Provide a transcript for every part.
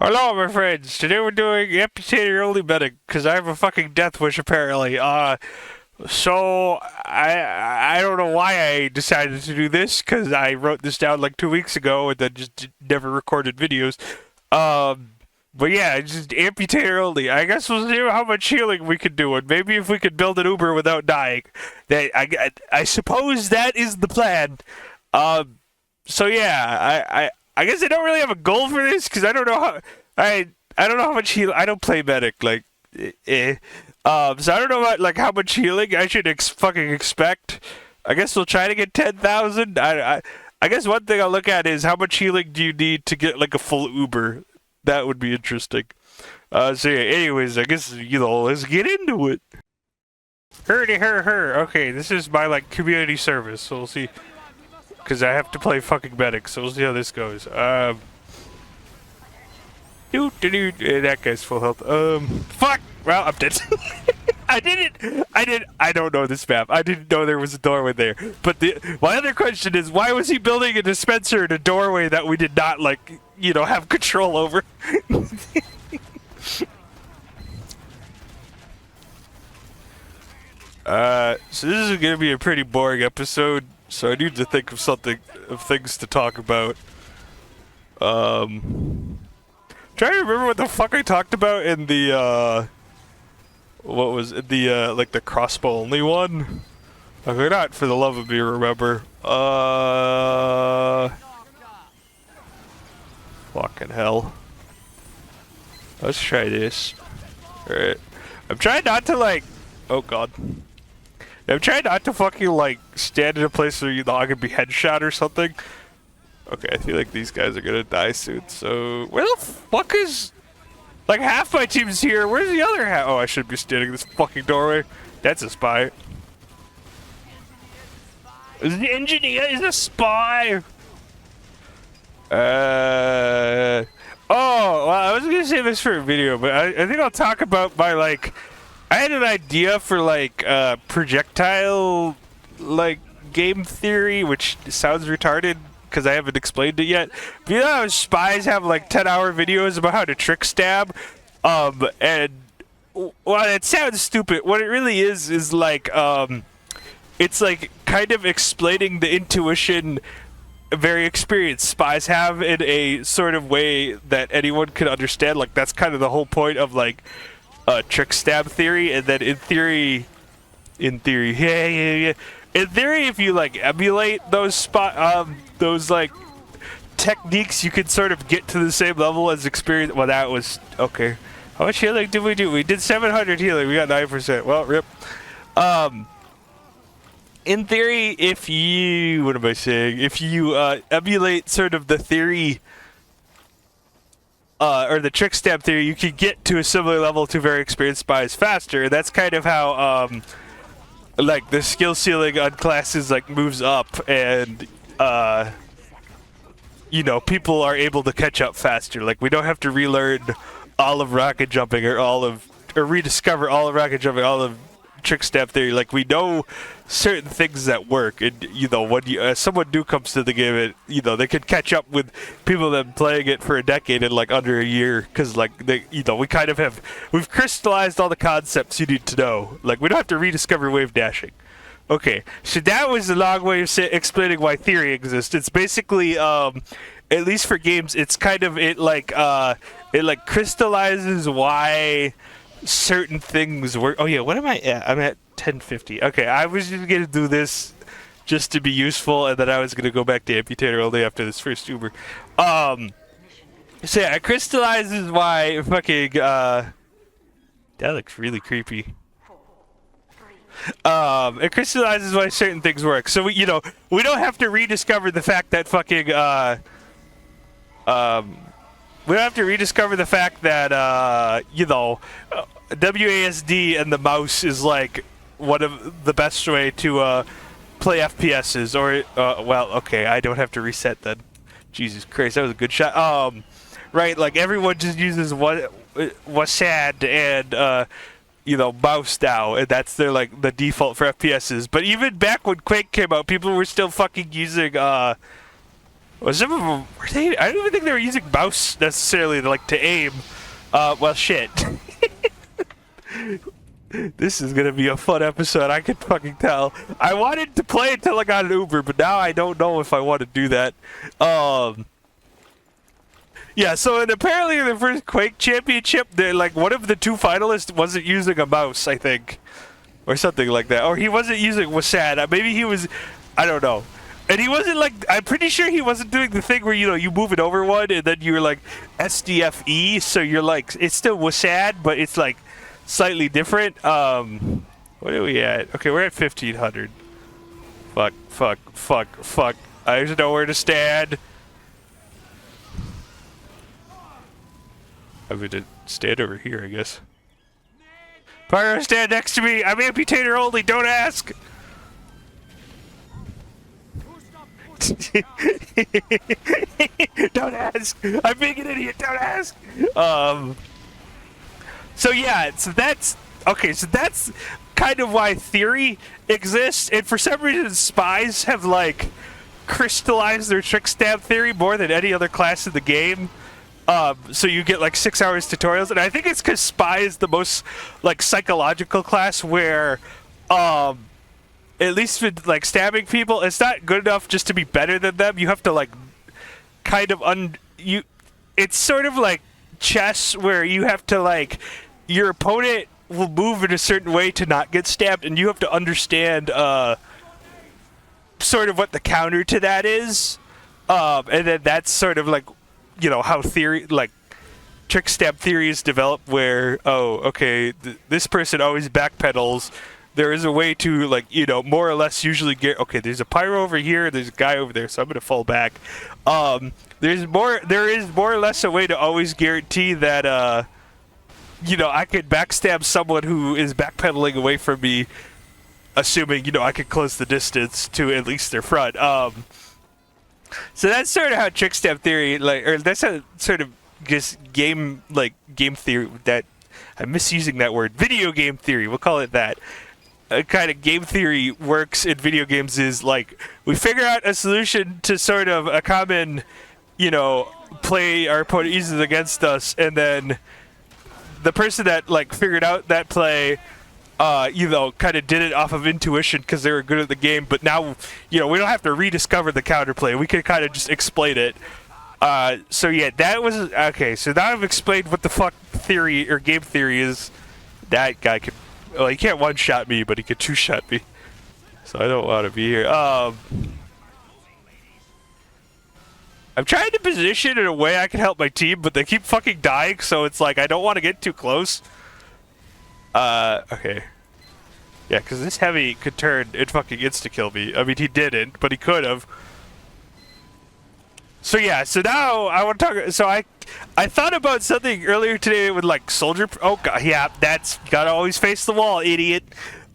Hello, my friends. Today we're doing Amputator only medic because I have a fucking death wish apparently. So I don't know why I decided to do this because I wrote this down like 2 weeks ago and then just never recorded videos. But yeah, just Amputator only. I guess we'll see how much healing we can do, and maybe if we could build an Uber without dying. That I suppose that is the plan. So yeah, I guess I don't really have a goal for this because I don't know how I don't know how much heal. I don't play medic like, so I don't know about like how much healing I should fucking expect. I guess we'll try to get 10,000. I guess one thing I'll look at is how much healing do you need to get like a full Uber. That would be interesting. So yeah, anyways, I guess let's get into it. Her. Okay, this is my like community service, so we'll see. Because I have to play fucking medic, so we'll see how this goes. That guy's full health. Fuck! Well, I'm dead. I don't know this map. I didn't know there was a doorway there. But my other question is, why was he building a dispenser in a doorway that we did not, like, have control over? So this is gonna be a pretty boring episode. So I need to think of things to talk about. Trying to remember what the fuck I talked about in the, what was it, like the crossbow only one? I cannot for the love of me remember. Fucking hell. Let's try this. Alright. I'm trying not to like, oh god. I'm trying not to fucking, like, stand in a place where, I could be headshot or something. Okay, I feel like these guys are gonna die soon, so... Where the fuck is... Like, half my team's here. Where's the other half? Oh, I should be standing in this fucking doorway. That's a spy. The engineer is a spy! Oh, well, I was gonna say this for a video, but I think I'll talk about my, like... I had an idea for like projectile like game theory, which sounds retarded because I haven't explained it yet. But you know how spies have like 10-hour videos about how to trick stab? And well, it sounds stupid. What it really is like it's like kind of explaining the intuition very experienced spies have in a sort of way that anyone can understand. Like that's kind of the whole point of like trick stab theory, and then in theory, in theory, if you like emulate those like techniques, you could sort of get to the same level as experience. Well, that was okay. How much healing did we do? We did 700 healing. We got 9%. Well, rip. In theory, if you, what am I saying? If you emulate sort of the theory. Or the trick stab theory, you can get to a similar level to very experienced spies faster. That's kind of how, like, the skill ceiling on classes, like, moves up, and, people are able to catch up faster. Like, we don't have to relearn all of rocket jumping or rediscover all of rocket jumping, all of trick stab theory. Like, we know certain things that work, and when someone new comes to the game, they can catch up with people that have been playing it for a decade in like under a year, because like we kind of we've crystallized all the concepts you need to know. Like, we don't have to rediscover wave dashing. Okay, so that was a long way of explaining why theory exists. It's basically at least for games, it's kind of it crystallizes why certain things work. Oh yeah, what am I at? I'm at 1050. Okay, I was just gonna do this just to be useful, and then I was gonna go back to Amputator only after this first Uber. So yeah, it crystallizes why fucking that looks really creepy. It crystallizes why certain things work. So we don't have to rediscover the fact that fucking we don't have to rediscover the fact that WASD and the mouse is like one of the best way to play FPSs. Or well, okay, I don't have to reset then. Jesus Christ, that was a good shot. Right, like everyone just uses WASD and mouse now, and that's their like the default for FPSs. But even back when Quake came out, people were still fucking using Well, some of them were they? I don't even think they were using mouse necessarily to aim. Well, shit. This is gonna be a fun episode. I can fucking tell. I wanted to play until I got an Uber, but now I don't know if I want to do that. Yeah. So apparently in the first Quake Championship, one of the two finalists wasn't using a mouse, I think, or something like that, or he wasn't using WASD. Maybe he was. I don't know. And he wasn't I'm pretty sure he wasn't doing the thing where, you move it over one and then you're SDFE, so you're it's still WASD, but it's slightly different. What are we at? Okay, we're at 1500. Fuck. There's nowhere to stand. I'm gonna stand over here, I guess. Pyro, stand next to me! I'm Amputator only, don't ask! Don't ask! I'm being an idiot, don't ask! So yeah, so that's kind of why theory exists, and for some reason spies have crystallized their trick stab theory more than any other class in the game. So you get 6 hours tutorials, and I think it's because spy is the most psychological class where at least with stabbing people, it's not good enough just to be better than them. You have to it's sort of like chess where you have to your opponent will move in a certain way to not get stabbed, and you have to understand sort of what the counter to that is, and then that's sort of how theory trick stab theory is developed, where this person always backpedals. There is a way to more or less usually get there's a pyro over here, there's a guy over there, so I'm gonna fall back. There is more or less a way to always guarantee that I could backstab someone who is backpedaling away from me, assuming I could close the distance to at least their front. So that's sort of how trick stab theory, or that's how sort of just game theory, that I'm misusing that word, video game theory, we'll call it that. Kind of game theory works in video games is we figure out a solution to sort of a common, play our opponent uses against us, and then the person that figured out that play, kind of did it off of intuition because they were good at the game, but now, we don't have to rediscover the counterplay. We can kind of just explain it. So yeah, that was, okay, so now I've explained what the fuck theory or game theory is. That guy could, well, he can't one-shot me, but he could two-shot me. So I don't want to be here. I'm trying to position in a way I can help my team, but they keep fucking dying, so it's I don't want to get too close. Okay. Yeah, because this heavy could turn and fucking insta-kill me. I mean, he didn't, but he could have. So yeah, so now I want to talk. So I thought about something earlier today with soldier. Oh god, yeah, that's gotta always face the wall, idiot.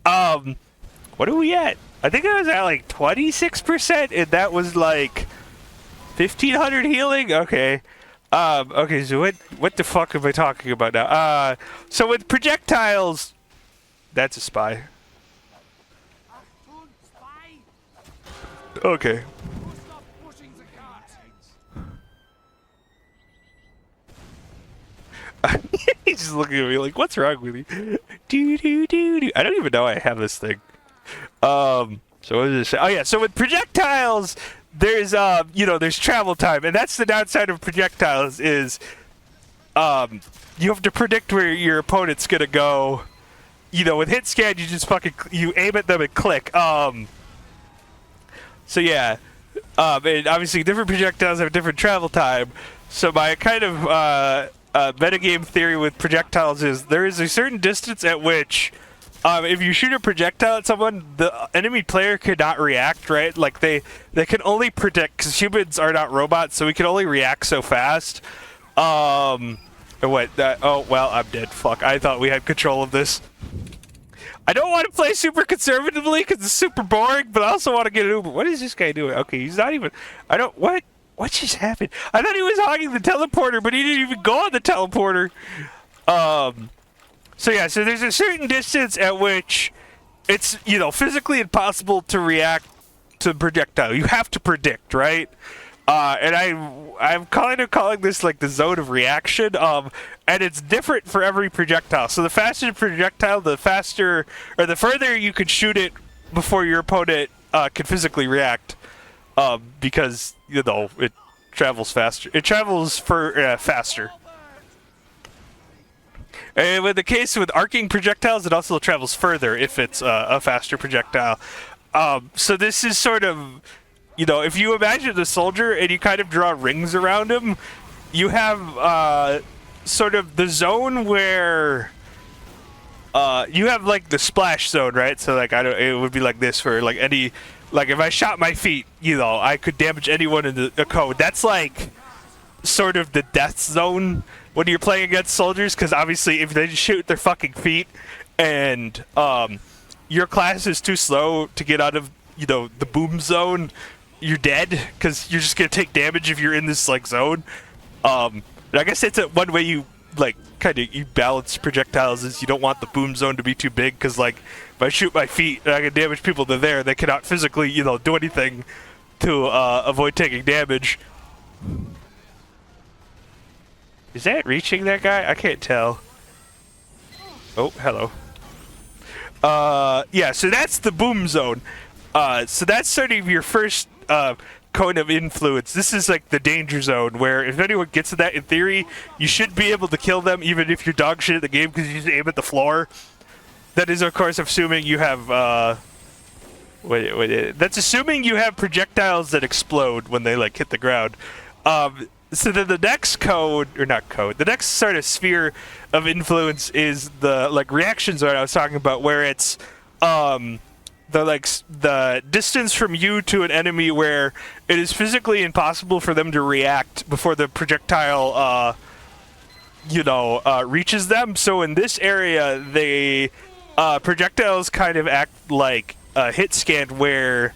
What are we at? I think I was at 26%, and that was 1500 healing. Okay. Okay, so what the fuck am I talking about now? So with projectiles, that's a spy. Okay. He's just looking at me what's wrong with you? Do. I don't even know I have this thing. So what did it say? Oh yeah, so with projectiles, there's there's travel time, and that's the downside of projectiles is you have to predict where your opponent's gonna go. With hit scan, you just you aim at them and click. So yeah, and obviously different projectiles have different travel time. So my kind of metagame theory with projectiles is there is a certain distance at which if you shoot a projectile at someone, the enemy player cannot react, right? They can only predict, because humans are not robots, so we can only react so fast. Oh, well, I'm dead. Fuck, I thought we had control of this. I don't want to play super conservatively because it's super boring, but I also want to get an Uber. What is this guy doing? Okay, he's not even... What just happened? I thought he was hogging the teleporter, but he didn't even go on the teleporter. So yeah, so there's a certain distance at which it's, physically impossible to react to the projectile. You have to predict, right? And I'm calling this like the zone of reaction. And it's different for every projectile. So the faster the projectile, the faster or the further you can shoot it before your opponent can physically react. Because it travels faster. It travels faster. And with the case with arcing projectiles, it also travels further if it's a faster projectile. So this is sort of, if you imagine the soldier and you kind of draw rings around him, you have sort of the zone where you have like the splash zone, right? So like it would be like this, where like if I shot my feet, I could damage anyone in the code. That's like sort of the death zone when you're playing against soldiers, because obviously if they just shoot their fucking feet and your class is too slow to get out of the boom zone, you're dead, because you're just gonna take damage if you're in this like zone. And I guess it's one way you like you balance projectiles is you don't want the boom zone to be too big, because like if I shoot my feet and I can damage people to there, they cannot physically do anything to avoid taking damage. Is that reaching that guy? I can't tell. Oh, hello. Yeah, so that's the boom zone. So that's sort of your first cone of influence. This is like the danger zone, where if anyone gets to that, in theory, you should be able to kill them even if you're dog shit at the game, because you just aim at the floor. That is, of course, assuming you have... That's assuming you have projectiles that explode when they like hit the ground. So then the next the next sort of sphere of influence is the like reaction zone I was talking about, where it's the distance from you to an enemy where it is physically impossible for them to react before the projectile reaches them. So in this area, they projectiles kind of act like a hit scan, where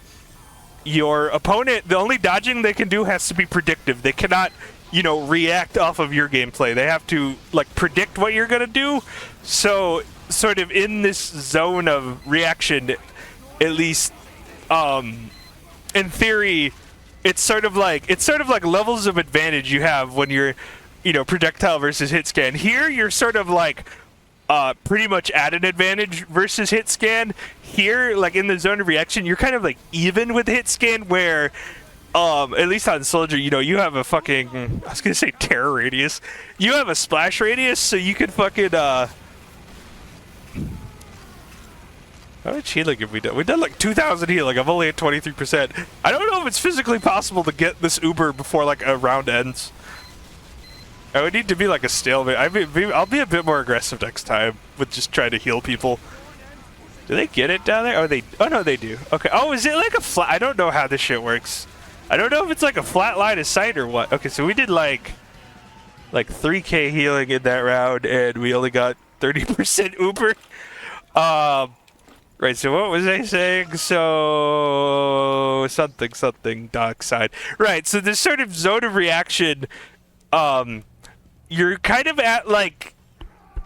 your opponent, the only dodging they can do has to be predictive. They cannot, react off of your gameplay. They have to, like, predict what you're going to do. So, sort of in this zone of reaction, at least, in theory, it's sort of like levels of advantage you have when you're, projectile versus hit scan. Here, you're sort of like, pretty much at an advantage versus hit scan. Here, like in the zone of reaction, you're kind of like even with hit scan, where at least on soldier, you have a fucking, I was gonna say terror radius. You have a splash radius, so you can fucking how much healing have we done? We've done like 2,000 healing. I'm only at 23%. I don't know if it's physically possible to get this Uber before like a round ends. I would need to be like a stalemate. I'll be a bit more aggressive next time with just trying to heal people. Do they get it down there? Oh no, they do. Okay. Oh, is it like a flat? I don't know how this shit works. I don't know if it's like a flat line of sight or what. Okay, so we did like 3k healing in that round, and we only got 30% Uber. Right. So what was I saying? So something dark side. Right. So this sort of zone of reaction. You're kind of at like,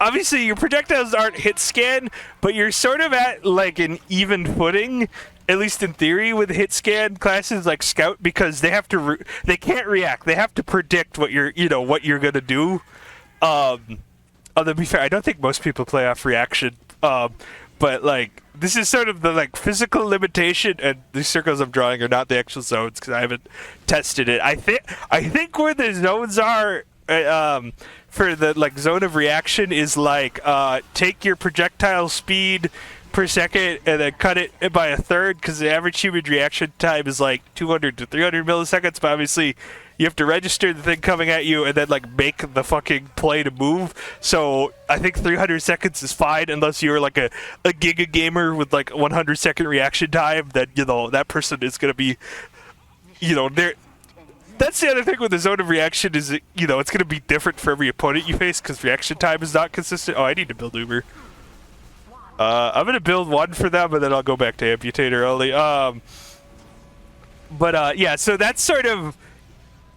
obviously your projectiles aren't hit scan, but you're sort of at like an even footing, at least in theory, with hit scan classes like Scout, because they have to they can't react. They have to predict what you're gonna do. Although to be fair, I don't think most people play off reaction. But like this is sort of the like physical limitation, and the circles I'm drawing are not the actual zones because I haven't tested it. I think where the zones are for the like zone of reaction is like take your projectile speed per second and then cut it by a third, because the average human reaction time is like 200 to 300 milliseconds, but obviously you have to register the thing coming at you and then like make the fucking play to move. So I think 300 seconds is fine, unless you're like a giga gamer with like 100 second reaction time. That that person is gonna be there. That's the other thing with the zone of reaction is it's going to be different for every opponent you face, because reaction time is not consistent. Oh, I need to build Uber. I'm going to build one for them, and then I'll go back to Amputator only. Yeah, so that's sort of...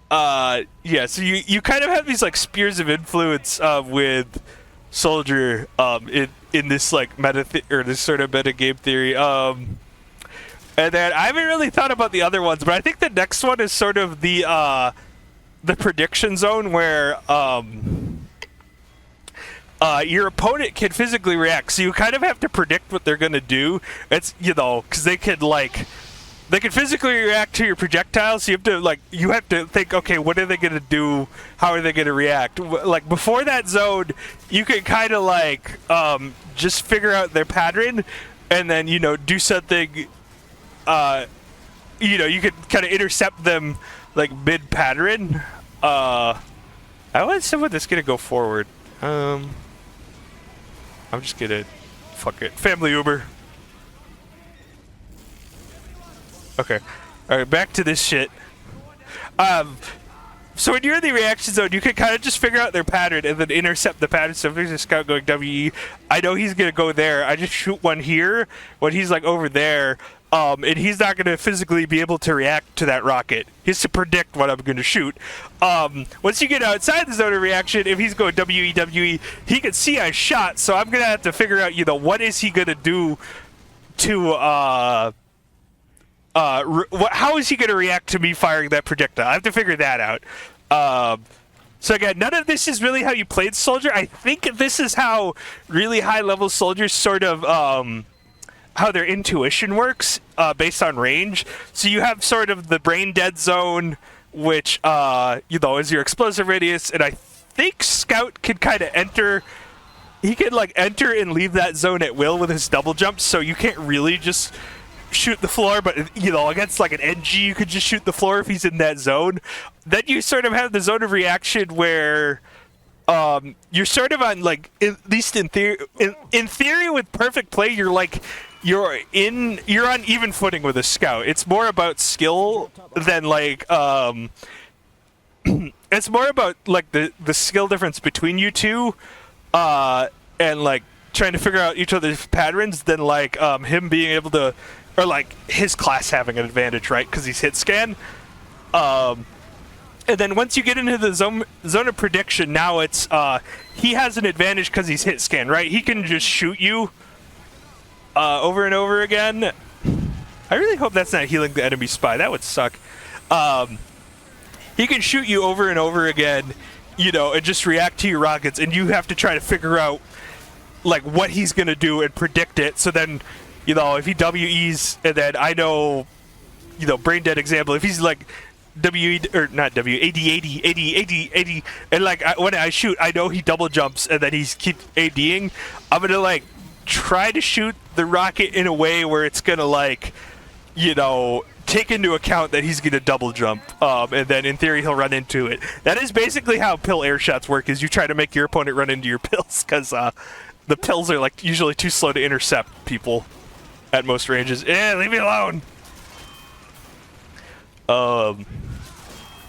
yeah, so you kind of have these like spears of influence with Soldier in this like this sort of meta game theory. And then I haven't really thought about the other ones, but I think the next one is sort of the prediction zone where your opponent can physically react. So you kind of have to predict what they're gonna do. It's, you know, because they can physically react to your projectiles. So you have to think, okay, what are they gonna do? How are they gonna react? Like before that zone, you can kind of like just figure out their pattern, and then do something. You could kind of intercept them like mid pattern. I want someone that's gonna go forward. I'm just gonna fuck it. Family Uber. Okay. Alright, back to this shit. So when you're in the reaction zone, you can kind of just figure out their pattern and then intercept the pattern. So if there's a scout going WE, I know he's going to go there. I just shoot one here when he's like over there, and he's not going to physically be able to react to that rocket. He has to predict what I'm going to shoot. Once you get outside the zone of reaction, if he's going WE, he can see I shot, so I'm going to have to figure out, what is he going to do to, how is he going to react to me firing that projectile? I have to figure that out. So again, none of this is really how you played Soldier. I think this is how really high-level soldiers sort of, how their intuition works, based on range. So you have sort of the brain dead zone, which, is your explosive radius, and I think Scout can kind of enter. He can, enter and leave that zone at will with his double jump, so you can't really just shoot the floor, but against an NG you could just shoot the floor if he's in that zone. Then you sort of have the zone of reaction where you're sort of on at least in theory with perfect play you're on even footing with a scout. It's more about skill than it's more about the skill difference between you two and trying to figure out each other's patterns than him being able to, or his class having an advantage, right? Because he's hit scan. And then once you get into the zone of prediction, now it's he has an advantage because he's hit scan, right? He can just shoot you over and over again. I really hope that's not healing the enemy spy. That would suck. He can shoot you over and over again, and just react to your rockets, and you have to try to figure out what he's gonna do and predict it. So then, if he WEs, and then I know, brain dead example, if he's WE or not WE, AD, and when I shoot, I know he double jumps and then he keeps ADing. I'm gonna try to shoot the rocket in a way where it's gonna take into account that he's gonna double jump, and then in theory he'll run into it. That is basically how pill air shots work. Is you try to make your opponent run into your pills because the pills are usually too slow to intercept people at most ranges. Leave me alone.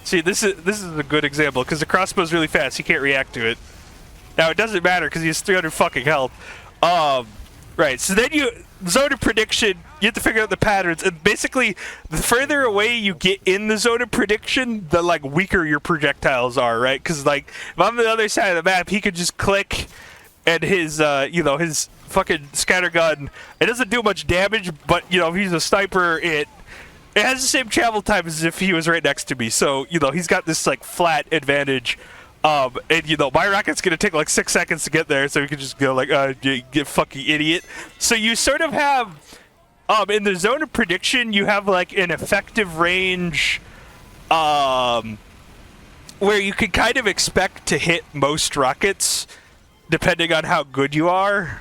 See, this is a good example because the crossbow's really fast. He can't react to it. Now it doesn't matter because he has 300 fucking health. Right. So then zone of prediction. You have to figure out the patterns, and basically, the further away you get in the zone of prediction, the weaker your projectiles are, right? Because if I'm on the other side of the map, he could just click, and his his fucking scattergun, it doesn't do much damage, but if he's a sniper, it has the same travel time as if he was right next to me. So he's got this flat advantage. And my rocket's gonna take 6 seconds to get there, so we can just go you get fucking idiot. So you sort of have in the zone of prediction, you have an effective range where you can kind of expect to hit most rockets depending on how good you are.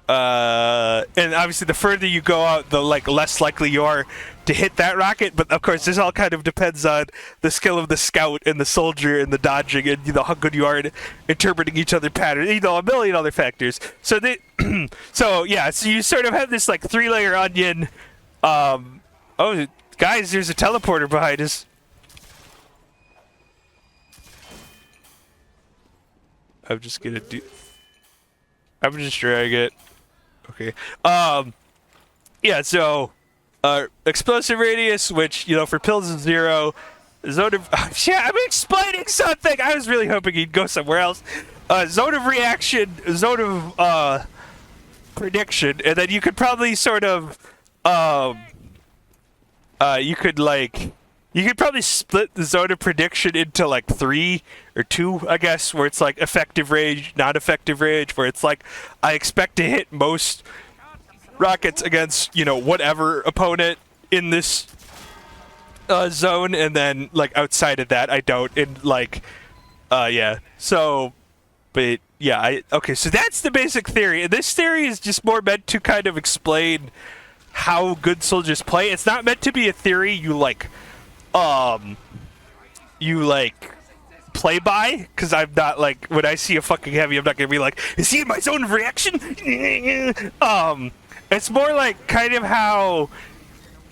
And obviously the further you go out, the less likely you are to hit that rocket. But of course, this all kind of depends on the skill of the scout and the soldier and the dodging and how good you are at interpreting each other's patterns. A million other factors. So so you sort of have this 3-layer onion. Oh, guys, there's a teleporter behind us. I'm just drag it. Okay. So explosive radius, which for pills is 0. Zone of I'm explaining something. I was really hoping he'd go somewhere else. Zone of reaction, zone of prediction, and then you could probably sort of um, you could like, you could probably split the zone of prediction into like 3 or 2, I guess, where it's like effective range, not effective range, where it's like, I expect to hit most rockets against, you know, whatever opponent in this zone, and then like outside of that, I don't. And like, yeah. So, but yeah, okay. So that's the basic theory. And this theory is just more meant to kind of explain how good soldiers play. It's not meant to be a theory you like play by, because I'm not like, when I see a fucking heavy, I'm not gonna be like, is he in my zone of reaction? It's more like kind of how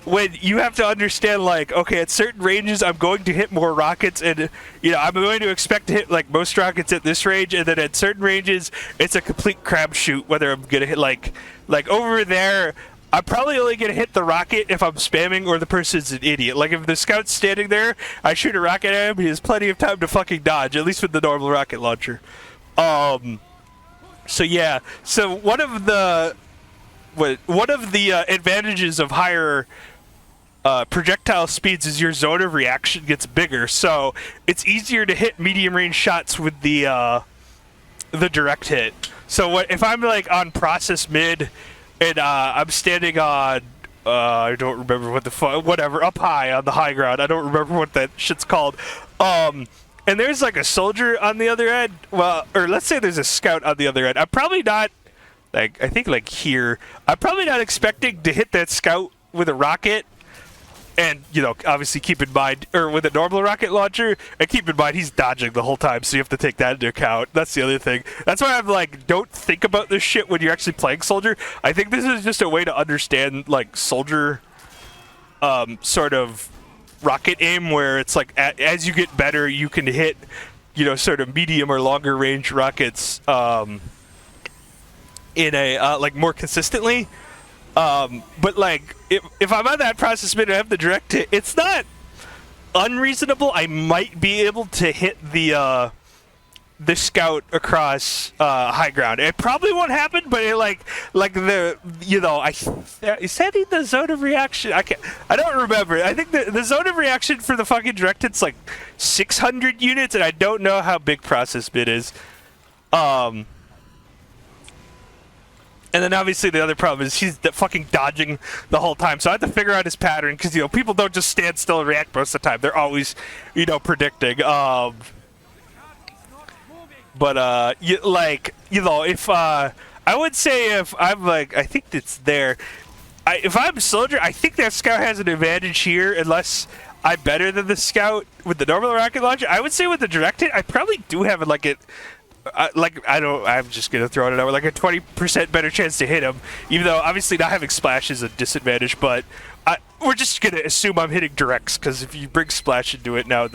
when you have to understand, like, okay, at certain ranges I'm going to hit more rockets, and you know, I'm going to expect to hit like most rockets at this range, and then at certain ranges it's a complete crapshoot whether I'm gonna hit like over there. I'm probably only going to hit the rocket if I'm spamming or the person's an idiot. Like, if the scout's standing there, I shoot a rocket at him, he has plenty of time to fucking dodge, at least with the normal rocket launcher. So yeah, so one of the advantages of higher projectile speeds is your zone of reaction gets bigger, so it's easier to hit medium range shots with the direct hit. So if I'm like on process mid, and I'm standing on, I don't remember what the fuck, whatever, up high on the high ground. I don't remember what that shit's called. And there's like a soldier on the other end. Well, or let's say there's a scout on the other end. I'm probably not, like, I think like here, I'm probably not expecting to hit that scout with a rocket. And, you know, obviously keep in mind, or with a normal rocket launcher, and keep in mind he's dodging the whole time, so you have to take that into account. That's the other thing. That's why I'm like, don't think about this shit when you're actually playing soldier. I think this is just a way to understand, like, soldier sort of rocket aim, where it's like, as you get better, you can hit, you know, sort of medium or longer range rockets in a, like, more consistently. But like, if I'm on that process mid and I have the direct hit, it's not unreasonable. I might be able to hit the scout across high ground. It probably won't happen, but it like the, you know, is that in the zone of reaction? I don't remember. I think the zone of reaction for the fucking direct hit's like 600 units, and I don't know how big process mid is. And then obviously the other problem is he's fucking dodging the whole time. So I have to figure out his pattern, because, you know, people don't just stand still and react most of the time. They're always, you know, predicting. But like, you know, if I would say if I'm like, I think it's there. If I'm a soldier, I think that scout has an advantage here, unless I'm better than the scout with the normal rocket launcher. I would say with the direct hit, I probably do have like it. I'm just gonna throw it out, like a 20% better chance to hit him, even though obviously not having splash is a disadvantage, but we're just gonna assume I'm hitting directs, because if you bring splash into it now,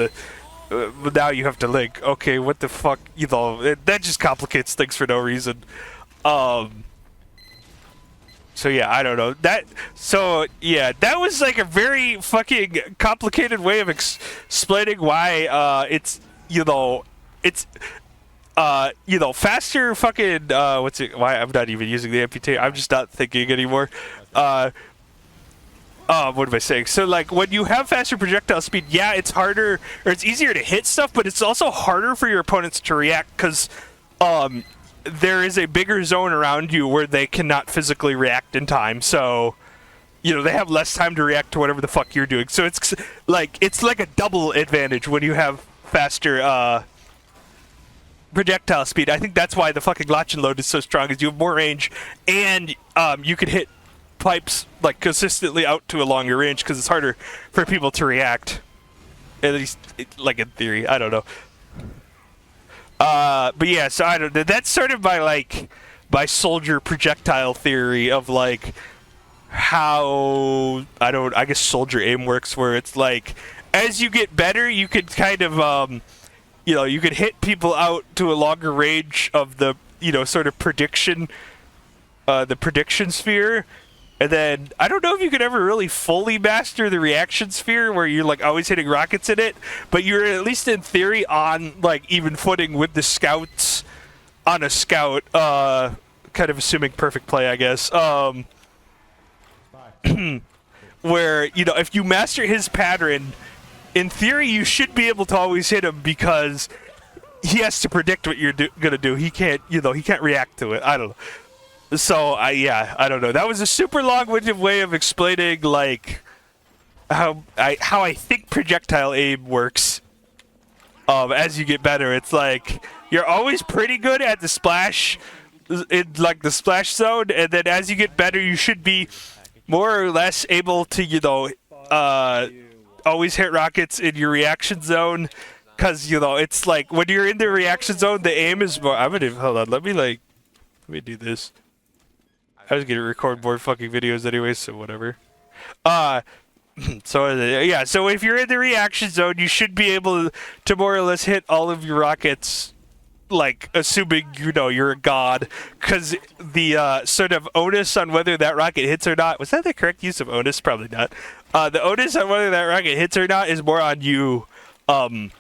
now you have to link. Okay, what the fuck, you know, that just complicates things for no reason. So yeah, I don't know. So yeah, that was like a very fucking complicated way of explaining why it's, you know, it's you know, faster fucking, why I'm not even using the Amputator, I'm just not thinking anymore. What am I saying? So, like, when you have faster projectile speed, yeah, it's harder, or it's easier to hit stuff, but it's also harder for your opponents to react, because, there is a bigger zone around you where they cannot physically react in time, so, you know, they have less time to react to whatever the fuck you're doing. So it's like a double advantage when you have faster, projectile speed. I think that's why the fucking latch and load is so strong, is you have more range, and you can hit pipes like consistently out to a longer range, because it's harder for people to react, at least like in theory. I don't know, but yeah, so I don't know, that's sort of my soldier projectile theory of like how I guess soldier aim works, where it's like as you get better, you could kind of you know, you could hit people out to a longer range of the, you know, sort of prediction, the prediction sphere. And then, I don't know if you could ever really fully master the reaction sphere, where you're, like, always hitting rockets in it, but you're at least in theory on, like, even footing with the scouts on a scout, kind of assuming perfect play, I guess. But where, you know, if you master his pattern, in theory, you should be able to always hit him because he has to predict what you're gonna do. He can't, you know, he can't react to it. I don't know. So, yeah, I don't know. That was a super long-winded way of explaining, like, how I think projectile aim works. As you get better, it's like you're always pretty good at the splash, in like the splash zone, and then as you get better, you should be more or less able to, you know, always hit rockets in your reaction zone, because, you know, it's like when you're in the reaction zone, the aim is more. Hold on, let me do this. I was gonna record more fucking videos anyway, so whatever. So yeah, so if you're in the reaction zone, you should be able to more or less hit all of your rockets, like, assuming, you know, you're a god, because the sort of onus on whether that rocket hits or not, was that the correct use of onus? Probably not. The onus on whether that rocket hits or not is more on you, right?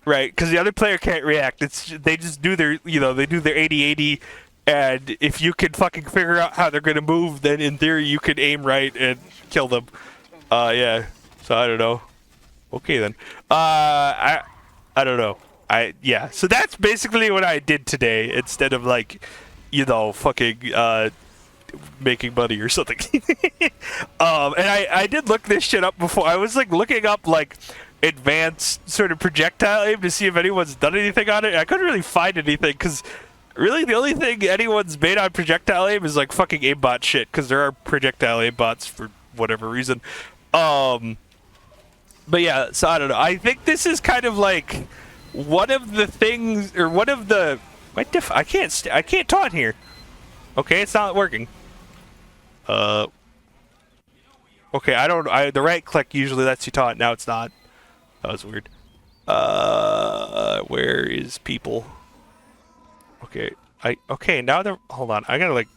Because the other player can't react. They just do their, you know, they do their 80-80, and if you can fucking figure out how they're gonna move, then in theory you can aim right and kill them. Yeah. So I don't know. Okay then. I don't know. Yeah. So that's basically what I did today, instead of, like, you know, fucking making money or something. And I did look this shit up before. I was like looking up like advanced sort of projectile aim to see if anyone's done anything on it. I couldn't really find anything, because really the only thing anyone's made on projectile aim is like fucking aimbot shit, because there are projectile aimbots for whatever reason. But yeah, so I don't know. I think this is kind of like one of the things, or one of the. I can't taunt here. Okay, it's not working. Okay, the right click usually lets you taunt. Now it's not. That was weird. Where is people? Okay, okay, now they're. Hold on, I gotta like.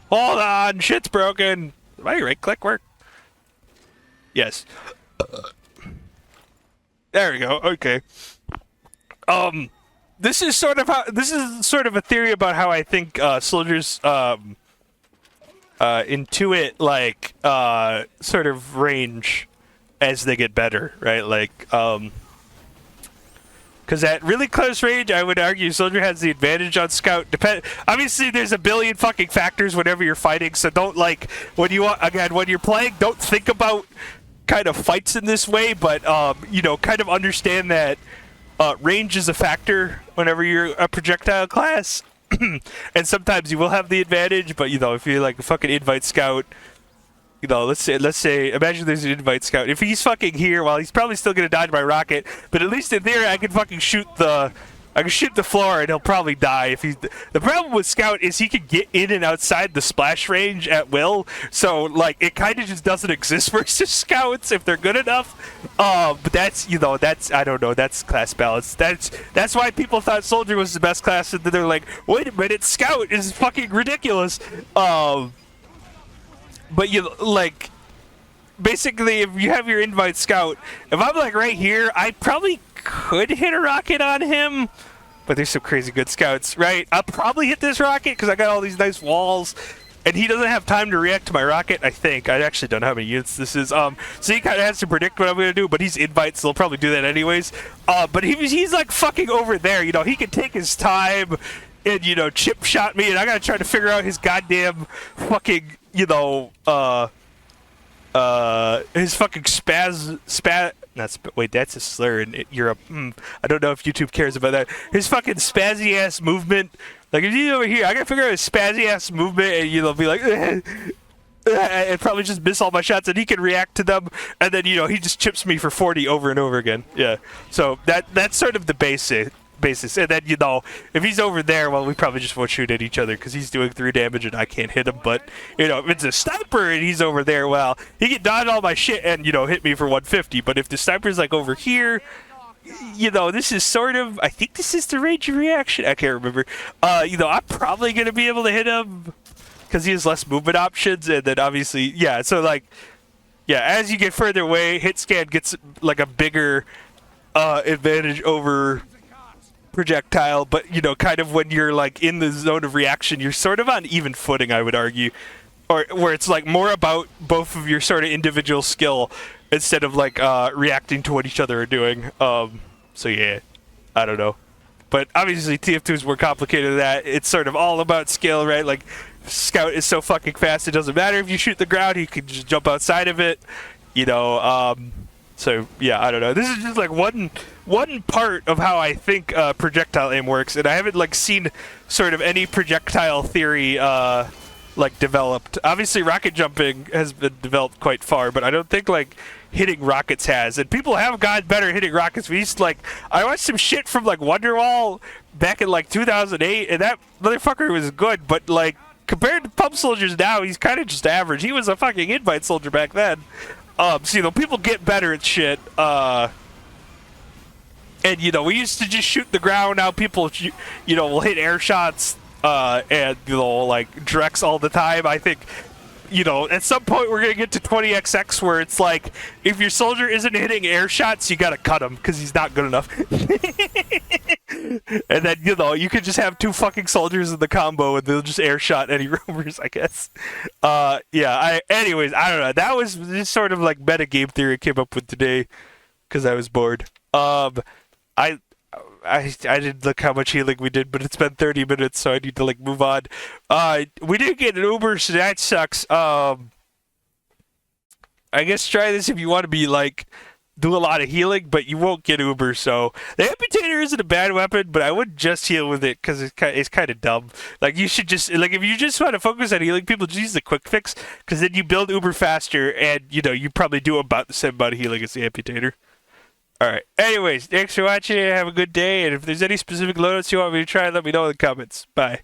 Hold on, shit's broken. My right click work? Yes. There we go. Okay. This is sort of a theory about how I think soldiers intuit, like, sort of range as they get better, right? Like, because at really close range, I would argue soldier has the advantage on scout. Obviously, there's a billion fucking factors whenever you're fighting, so don't, like, when you're playing, don't think about kind of fights in this way, but you know, kind of understand that range is a factor whenever you're a projectile class, and sometimes you will have the advantage. But, you know, if you're like a fucking invite scout, you know, let's say, imagine there's an invite scout. If he's fucking here, well, he's probably still gonna dodge my rocket, but at least in theory, I can fucking shoot the floor and he'll probably die if he's. The problem with scout is he can get in and outside the splash range at will, so, like, it kind of just doesn't exist versus scouts if they're good enough. But that's, you know, I don't know, that's class balance. That's why people thought soldier was the best class, and then they're like, wait a minute, scout is fucking ridiculous. But, you, like, basically, if you have your invite scout, if I'm, like, right here, I probably could hit a rocket on him, but there's some crazy good scouts, right? I'll probably hit this rocket because I got all these nice walls, and he doesn't have time to react to my rocket, I think. I actually don't know how many units this is. So he kind of has to predict what I'm going to do, but he's invite, so he'll probably do that anyways. But he's, like, fucking over there, you know, he can take his time and, you know, chip shot me, and I got to try to figure out his goddamn fucking, you know, his fucking wait, that's a slur in Europe. I don't know if YouTube cares about that. His fucking spazzy ass movement. Like, if he's over here, I gotta figure out his spazzy ass movement, and, you know, be like, and probably just miss all my shots, and he can react to them, and then, you know, he just chips me for 40 over and over again. Yeah. So that's sort of the basis. And then, you know, if he's over there, well, we probably just won't shoot at each other because he's doing 3 damage and I can't hit him. But, you know, if it's a sniper and he's over there, well, he can dodge all my shit and, you know, hit me for 150. But if the sniper's, like, over here, you know, this is sort of, I think this is the range of reaction. I can't remember. You know, I'm probably going to be able to hit him because he has less movement options. And then, obviously, yeah, so, like, yeah, as you get further away, hit scan gets, like, a bigger advantage over projectile, but, you know, kind of when you're, like, in the zone of reaction, you're sort of on even footing, I would argue. or where it's like more about both of your sort of individual skill instead of like reacting to what each other are doing. So yeah, I don't know. But obviously TF2 is more complicated than that. It's sort of all about skill, right? Like Scout is so fucking fast, it doesn't matter if you shoot the ground, he can just jump outside of it. You know, so yeah, I don't know. This is just like one part of how I think projectile aim works, and I haven't like seen sort of any projectile theory like developed. Obviously rocket jumping has been developed quite far, but I don't think like hitting rockets has, and people have gotten better at hitting rockets. We used to, like, I watched some shit from like Wonderwall back in like 2008, and that motherfucker was good, but like compared to Pump Soldiers now, he's kind of just average. He was a fucking invite soldier back then. So you know, people get better at shit, and you know, we used to just shoot the ground. Now people you know, will hit air shots and you know, like directs all the time. I think, you know, at some point we're gonna get to 20XX where it's like, if your soldier isn't hitting air shots, you gotta cut him because he's not good enough. And then, you know, you could just have two fucking soldiers in the combo and they'll just air shot any roamers, I guess. Yeah. Anyways, I don't know. That was just sort of like meta game theory I came up with today because I was bored. I didn't look how much healing we did, but it's been 30 minutes, so I need to like move on. We didn't get an Uber, so that sucks. I guess try this if you want to be like do a lot of healing, but you won't get Uber. So the Amputator isn't a bad weapon, but I wouldn't just heal with it because it's kind of dumb. Like you should just like if you just want to focus on healing people, just use the quick fix because then you build Uber faster, and you know you probably do about the same amount of healing as the Amputator. Alright, anyways, thanks for watching, have a good day, and if there's any specific loadouts you want me to try, let me know in the comments. Bye.